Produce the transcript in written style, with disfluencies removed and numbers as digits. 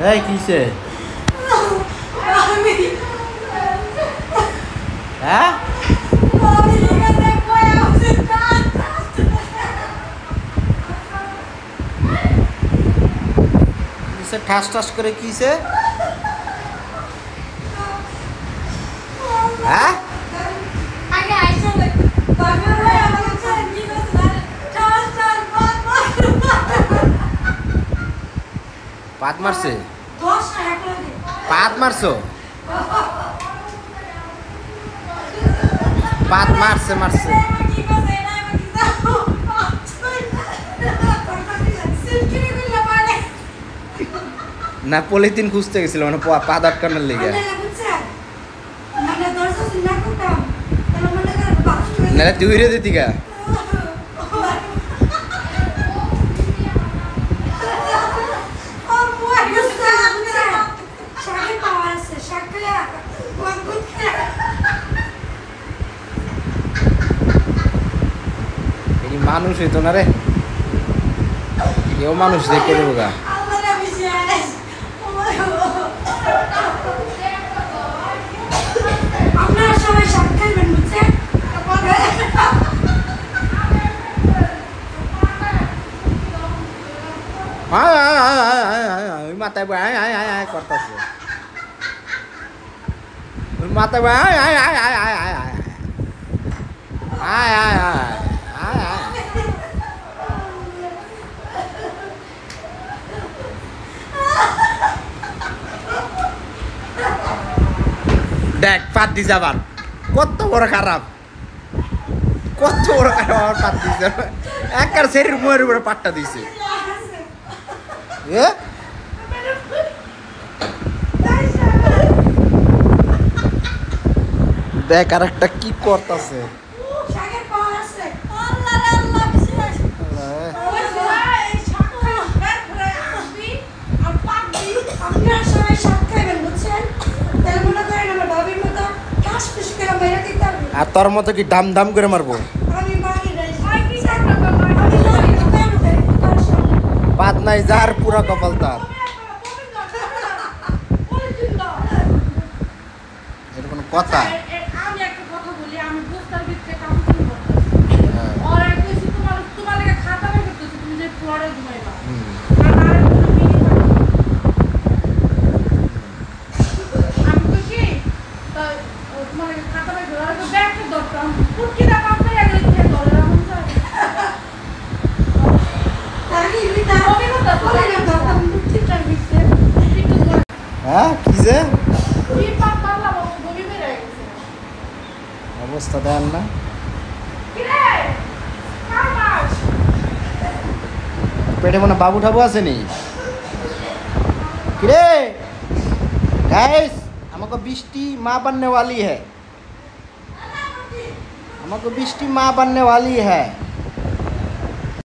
এই কিসে হ্যাঁ কিসে ঠাস ঠাস করে কিসে হ্যাঁ পাত মারছে পাত মারছো পাত মারছে মারছে না পলিথিন খুঁজতে গেছিল মানে পা আটকানোর লেগে নাহলে তুই রে দিতি গা মানুষ হইতো না রে কেউ মানুষ দেখে দেবো গা ওই মাথায় করতেছে ওই মাথায় দেখ পাত দিছে আবার কত বড় খারাপ কত বড় খারাপ পাত দিছে একবার শরীর মুয়ের উপরে পাটটা দিছে দেখ আর একটা কি করতেছে আর তোর মতো কি দাম দাম করে মারবো পাত নাই যার পুরা কপাল তার এটা কোনো কথা হ্যাঁ কি যে অবস্থা দেন না পেটে মনে বাবু ঠাবু আছে নি কিরে गाइस हमको बिस्टी माँ बनने वाली है हमको बिस्टी माँ बनने वाली है